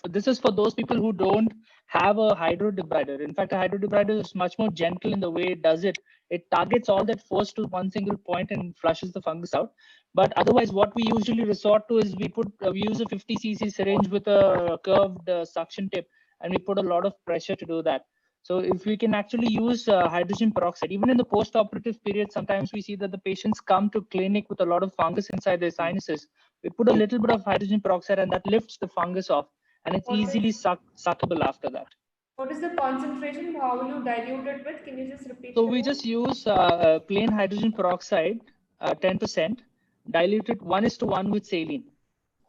this is for those people who don't have a hydrodebrider. In fact, a hydrodebrider is much more gentle in the way it does it. It targets all that force to one single point and flushes the fungus out. But otherwise, what we usually resort to is we use a 50 cc syringe with a curved suction tip, and we put a lot of pressure to do that. So if we can actually use hydrogen peroxide, even in the post-operative period, sometimes we see that the patients come to clinic with a lot of fungus inside their sinuses. We put a little bit of hydrogen peroxide and that lifts the fungus off, and it's easily suckable after that. What is the concentration? How will you dilute it with? Can you just repeat? So we just use plain hydrogen peroxide, 10%, diluted 1:1 with saline.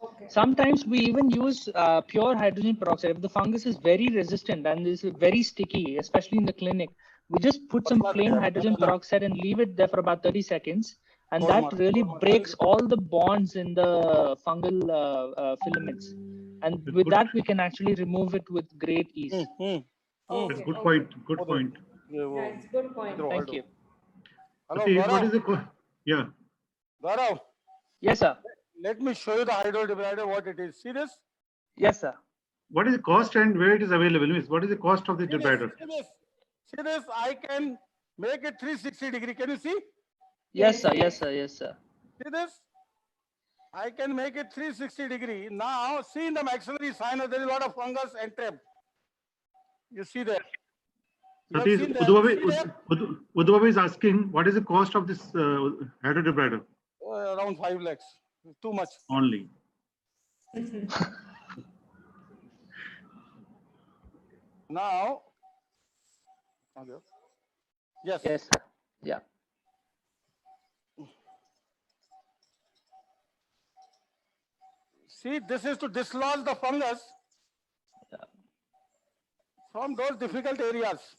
Okay. Sometimes we even use pure hydrogen peroxide. If the fungus is very resistant and is very sticky, especially in the clinic, we just put some plain hydrogen peroxide and leave it there for about 30 seconds. And that really breaks all the bonds in the fungal filaments. And with that, we can actually remove it with great ease. Okay, Good point. Good point. Yes, good point. Thank you. Hello, See, what Gaurav. is the yeah? Gaurav, Yes, sir. let me show you the hydrodebrider, what it is. See this? Yes, sir. What is the cost and where it is available? Means what is the cost of the debrider? See this? See this? I can make it 360 degree. Can you see? Yes, sir. Yes, sir. Yes, sir. See this? I can make it 360 degree. Now, see in the maxillary sinus, there is a lot of fungus and trap. You see there. You have Satish, seen there. See there? Udvavi is asking, what is the cost of this hydrodebrider? Around 5 lakhs. Too much. Only. Now, okay. Yes. Yes, sir. Yeah. See, this is to dislodge the fungus Yeah. from those difficult areas.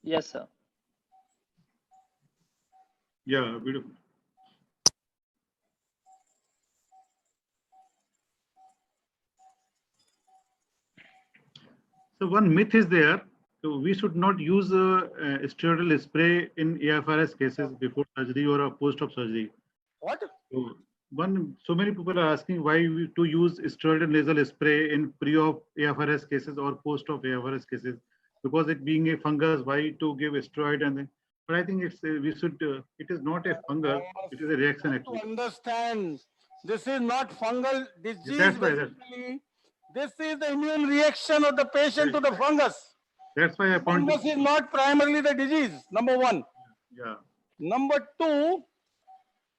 Yes, sir. Yeah, beautiful. So one myth is there. So we should not use steroidal spray in AFRS cases before surgery or post-op surgery. What? So many people are asking why to use steroidal nasal spray in pre-op AFRS cases or post-op AFRS cases, because it being a fungus, why to give a steroid? And then, but I think it's we should. It is not a fungus; it is a reaction actually. To understand, this is not fungal disease. That's why. Basically, this is the immune reaction of the patient to the fungus. That's why I pointed. Fungus is not primarily the disease. Number one. Yeah. Number two,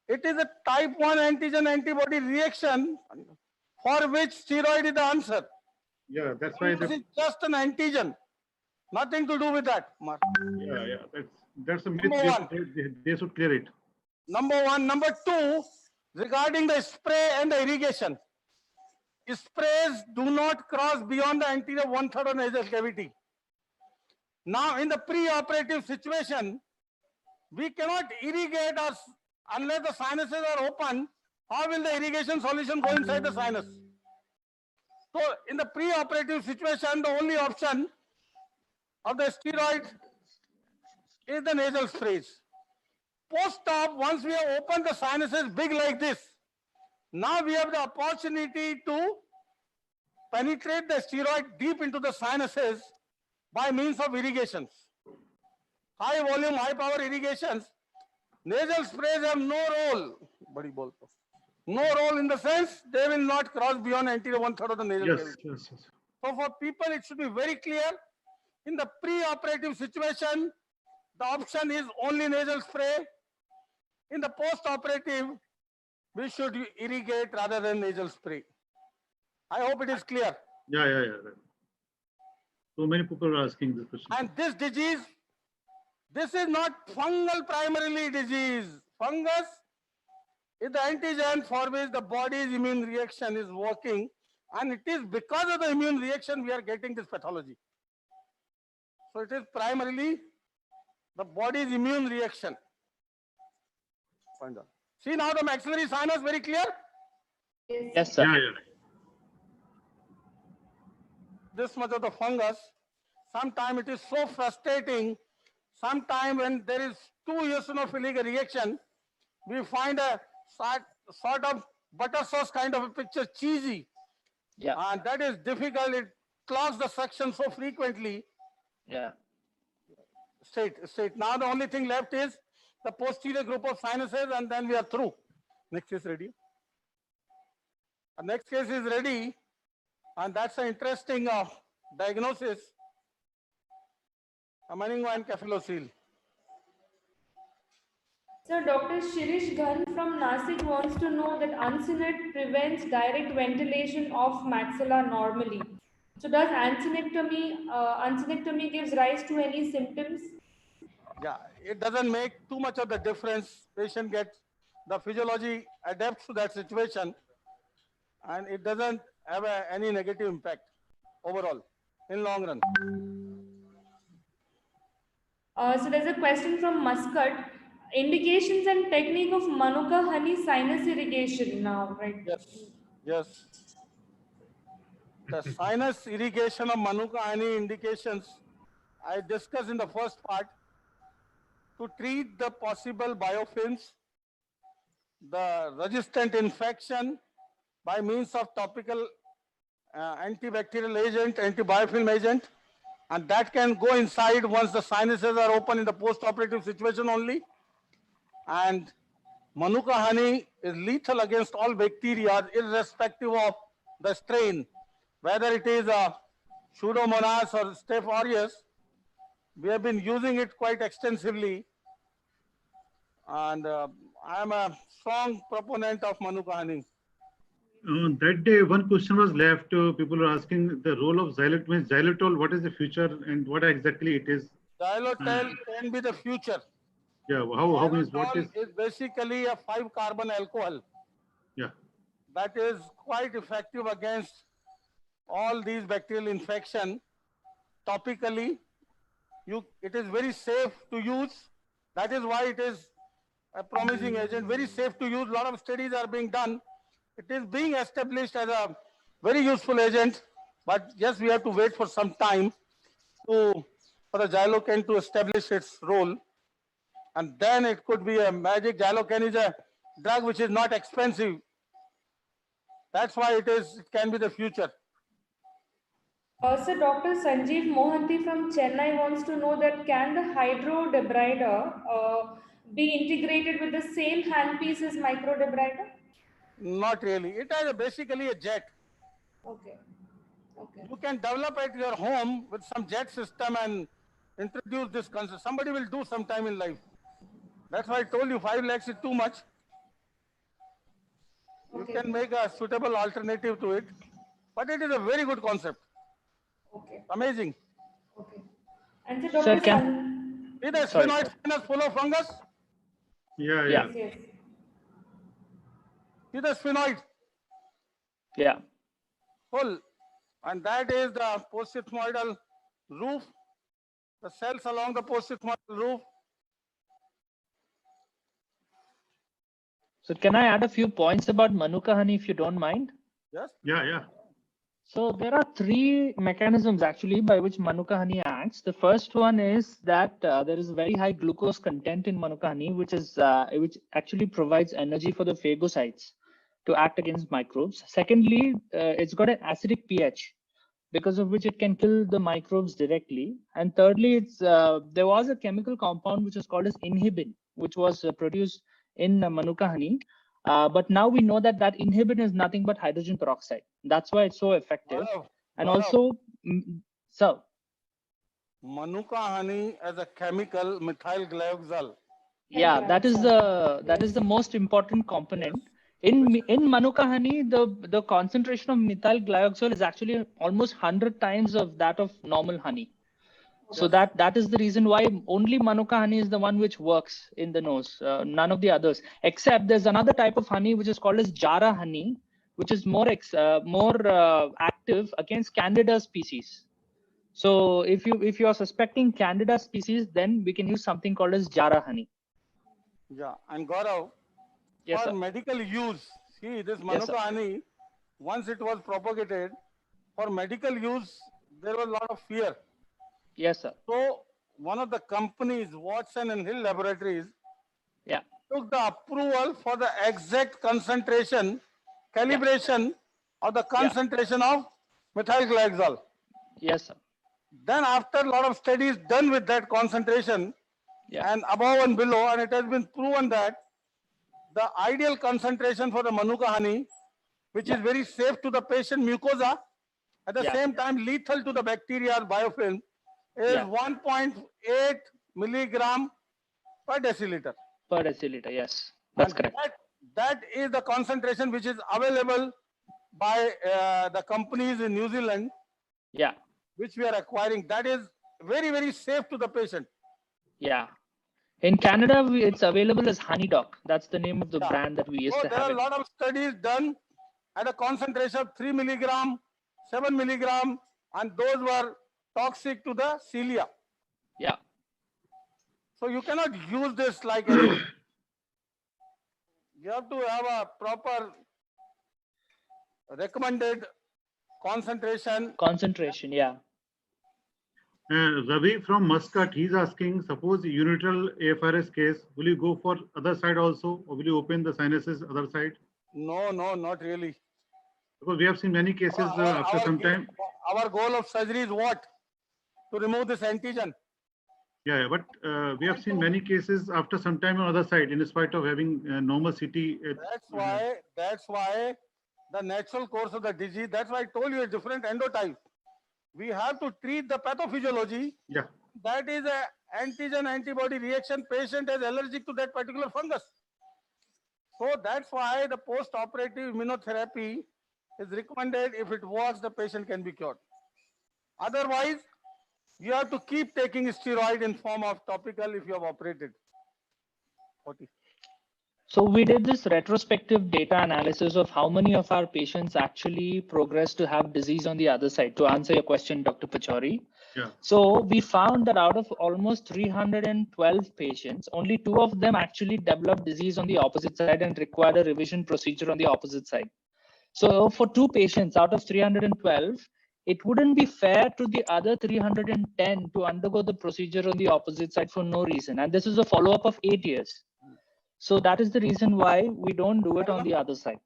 it is a type 1 antigen antibody reaction for which steroid is the answer. Yeah, that's why. This is just an antigen. Nothing to do with that, Mark. Yeah. That's a myth. Number one. They should clear it. Number one. Number two, regarding the spray and the irrigation. Sprays do not cross beyond the anterior 1/3 of nasal cavity. Now, in the pre-operative situation, we cannot irrigate us unless the sinuses are open. How will the irrigation solution go inside the sinus? So, in the pre-operative situation, the only option of the steroid is the nasal sprays. Post-op, once we have opened the sinuses big like this, now we have the opportunity to penetrate the steroid deep into the sinuses by means of irrigations. High volume, high power irrigations. Nasal sprays have no role. No role in the sense they will not cross beyond anterior 1/3 of the nasal cavity. Yes. So for people, it should be very clear. In the pre-operative situation, the option is only nasal spray. In the post-operative, we should irrigate rather than nasal spray. I hope it is clear. Yeah. Right. So many people are asking this question. And this disease, this is not fungal primarily disease. Fungus is the antigen for which the body's immune reaction is working, and it is because of the immune reaction we are getting this pathology. So it is primarily the body's immune reaction. See now the maxillary sinus, very clear? Yes, sir. Yeah. This much of the fungus, sometimes it is so frustrating. Sometimes when there is too eosinophilic reaction, we find a sort of butter sauce kind of a picture, cheesy. Yeah. And that is difficult. It clogs the suction so frequently. Yeah. Straight. Now the only thing left is the posterior group of sinuses, and then we are through. Next case ready. The next case is ready, and that's an interesting diagnosis. A meningoencephalocele. So Dr. Shirish Ghan from Nasik wants to know that uncinate prevents direct ventilation of maxilla normally. So does uncinectomy gives rise to any symptoms? Yeah, it doesn't make too much of the difference. Patient gets, the physiology adapts to that situation, and it doesn't have any negative impact overall in long run. So there's a question from Muscat. Indications and technique of Manuka honey sinus irrigation now, right? Yes. The sinus irrigation of Manuka honey indications I discussed in the first part to treat the possible biofilms, the resistant infection, by means of topical antibacterial agent, antibiofilm agent, and that can go inside once the sinuses are open in the post-operative situation only. And Manuka honey is lethal against all bacteria, irrespective of the strain, whether it is a Pseudomonas or Staph aureus. We have been using it quite extensively, and I am a strong proponent of Manuka honey. On that day, one question was left. People were asking the role of xylitol. What is the future and what exactly it is? Xylitol can be the future. Yeah, how means what Xylitol is? is basically a 5-carbon alcohol. Yeah. That is quite effective against all these bacterial infection. Topically, it is very safe to use. That is why it is a promising agent, very safe to use. A lot of studies are being done. It is being established as a very useful agent, but yes, we have to wait for some time for the Xylocan to establish its role, and then it could be a magic. Xylocan is a drug which is not expensive. That's why it can be the future. So Dr. Sanjeev Mohanty from Chennai wants to know that can the hydrodebrider be integrated with the same handpiece as microdebrider? Not really. It is basically a jet. Okay. Okay. You can develop at your home with some jet system and introduce this concept. Somebody will do sometime in life. That's why I told you 5 lakhs is too much. You Okay. can make a suitable alternative to it, but it is a very good concept. Okay. Amazing. Okay. And so Sir, Dr. See the Sorry, sphenoid sir. sinus full of fungus? Yeah. Yeah. Yes. See the sphenoid Yeah. full, and that is the postsigmoidal roof, the cells along the postsigmoidal roof. So can I add a few points about Manuka honey if you don't mind? Yes. Yeah. So there are 3 mechanisms actually by which Manuka honey acts. The first one is that there is very high glucose content in Manuka honey, which actually provides energy for the phagocytes to act against microbes. Secondly, it's got an acidic pH, because of which it can kill the microbes directly. And thirdly, there was a chemical compound which is called as inhibin, which was produced in Manuka honey. But now we know that inhibin is nothing but hydrogen peroxide. That's why it's so effective. And also, so Manuka honey as a chemical, methyl glyoxal. yeah, that is the most important component. In Manuka honey, the concentration of methyl glyoxal is actually almost 100 times of that of normal honey. So that is the reason why only Manuka honey is the one which works in the nose. None of the others, except there's another type of honey which is called as Jara honey, which is more active against Candida species. So if you are suspecting Candida species, then we can use something called as Jara honey. Yeah, and Gaurav, Yes, for sir. medical use, see this Yes, Manuka sir. honey, once it was propagated, for medical use, there was a lot of fear. Yes, sir. So one of the companies, Watson and Hill Laboratories, Yeah. took the approval for the exact concentration, calibration of the concentration of methyl glyoxal. Yes, sir. Then after a lot of studies done with that concentration and above and below, and it has been proven that the ideal concentration for the Manuka honey, which is very safe to the patient mucosa, at the same time lethal to the bacteria or biofilm, is 1.8 milligram per deciliter. Per deciliter, yes. That's correct. That is the concentration which is available by the companies in New Zealand, which we are acquiring. That is very, very safe to the patient. Yeah. In Canada, it's available as Honey Doc. That's the name of the brand that we used to have. There are a lot of studies done at a concentration of 3 milligram, 7 milligram, and those were toxic to the cilia. Yeah. So you cannot use this like anything. You have to have a proper recommended concentration. Concentration, yeah. Ravi from Muscat, he's asking, suppose unilateral AFRS case, will you go for other side also, or will you open the sinuses other side? No, not really. Because we have seen many cases after some time. Our goal of surgery is what? To remove this antigen. Yeah, but we have seen many cases after some time on the other side, in spite of having normal CT. That's why the natural course of the disease, that's why I told you a different endotype. We have to treat the pathophysiology. Yeah. That is a antigen antibody reaction. Patient is allergic to that particular fungus. So that's why the post-operative immunotherapy is recommended. If it works, the patient can be cured. Otherwise, you have to keep taking steroid in form of topical if you have operated. So we did this retrospective data analysis of how many of our patients actually progressed to have disease on the other side, to answer your question, Dr. Pachauri. Yeah. So we found that out of almost 312 patients, only 2 of them actually developed disease on the opposite side and required a revision procedure on the opposite side. So for 2 patients out of 312, it wouldn't be fair to the other 310 to undergo the procedure on the opposite side for no reason. And this is a follow-up of 8 years. So that is the reason why we don't do it on the other side.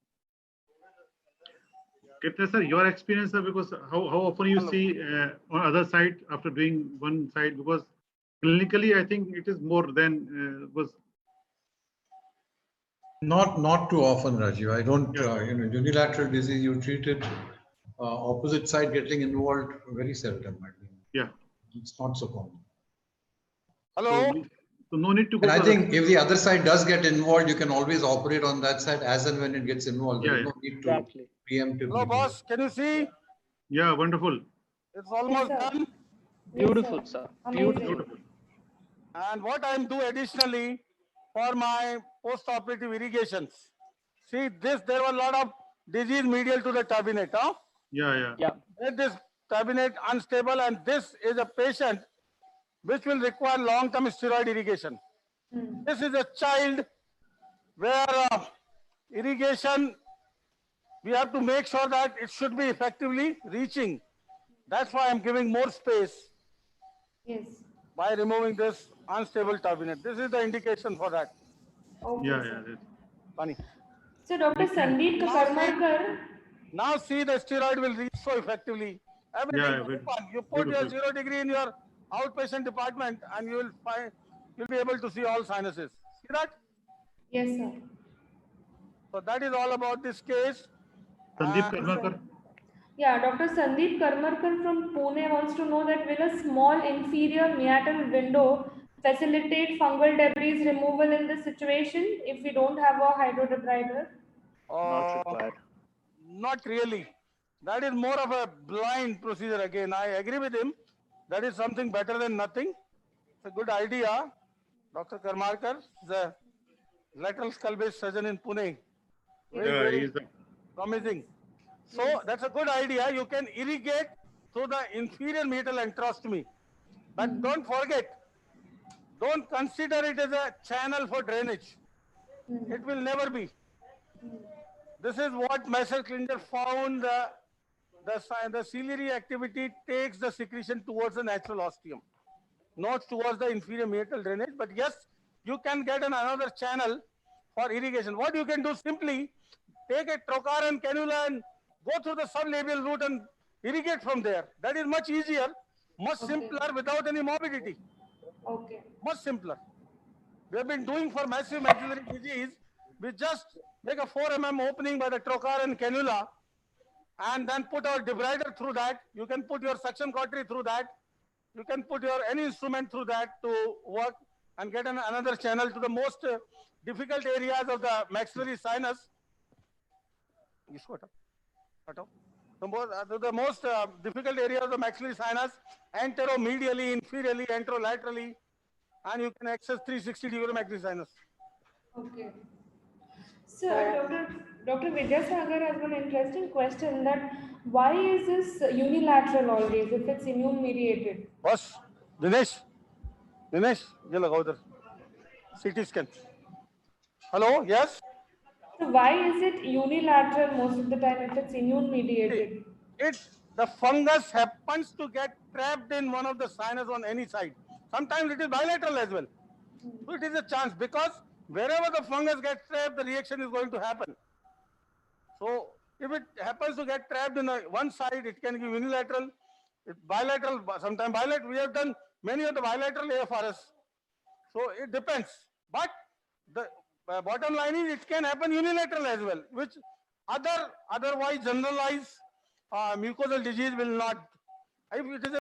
Ketna sir, your experience, sir, because how often you see on other side after doing one side, because clinically I think it is more than was. Not too often, Rajiv. I don't, unilateral disease, you treat it, opposite side getting involved very seldom. I mean, yeah, it's not so common. Hello. So no need to go. And I think if the other side does get involved, you can always operate on that side as and when it gets involved. Yeah, There's no need to exactly. preemptively. Hello, boss. Can you see? Yeah, wonderful. It's almost done. Beautiful, sir. Beautiful. And what I'm doing additionally for my post-operative irrigations. See, there were a lot of disease medial to the turbinate. Huh? Yeah. Let this turbinate unstable, and this is a patient which will require long-term steroid irrigation. This is a child where irrigation, we have to make sure that it should be effectively reaching. That's why I'm giving more space. Yes. By removing this unstable turbinate. This is the indication for that. Okay, Yeah. Funny. So Dr. Sandeep Karmarkar. Now see the steroid will reach so effectively. Everything is fun. You put your 0 degree in your outpatient department and you'll be able to see all sinuses. See that? Yes, sir. So that is all about this case. Sandeep Karmarkar. Yeah, Dr. Sandeep Karmarkar from Pune wants to know that will a small inferior meatal window facilitate fungal debris removal in this situation if we don't have a hydrodebrider? Not required. Not really. That is more of a blind procedure again. I agree with him. That is something better than nothing. It's a good idea. Dr. Karmarkar is a lateral skull-based surgeon in Pune. Very promising. So that's a good idea. You can irrigate through the inferior meatal enterostomy. But don't forget, don't consider it as a channel for drainage. It will never be. This is what Master Klinger found. The ciliary activity takes the secretion towards the natural ostium, not towards the inferior meatal drainage. But yes, you can get another channel for irrigation. What you can do simply, take a trocar and cannula and go through the sublabial route and irrigate from there. That is much easier, much simpler without any morbidity. Okay. Much simpler. We have been doing for massive maxillary disease. We just make a 4 mm opening by the trocar and cannula and then put our debrider through that. You can put your suction cautery through that. You can put your any instrument through that to work and get another channel to the most difficult areas of the maxillary sinus. The most difficult area of the maxillary sinus, anteromedially, inferiorly, anterolaterally, and you can access 360 degree maxillary sinus. Okay. Sir, Dr. Vidyasagar has one interesting question that why is this unilateral always if it's immune mediated? Boss, Dinesh, ये लगाओ उधर. CT scan. Hello, yes? So why is it unilateral most of the time if it's immune mediated? The fungus happens to get trapped in one of the sinus on any side. Sometimes it is bilateral as well. So it is a chance because wherever the fungus gets trapped, the reaction is going to happen. So If it happens to get trapped in one side, it can give unilateral, bilateral, sometimes bilateral. We have done many of the bilateral AFRS. So it depends. But the bottom line is it can happen unilateral as well, which otherwise generalized mucosal disease will not. If it is a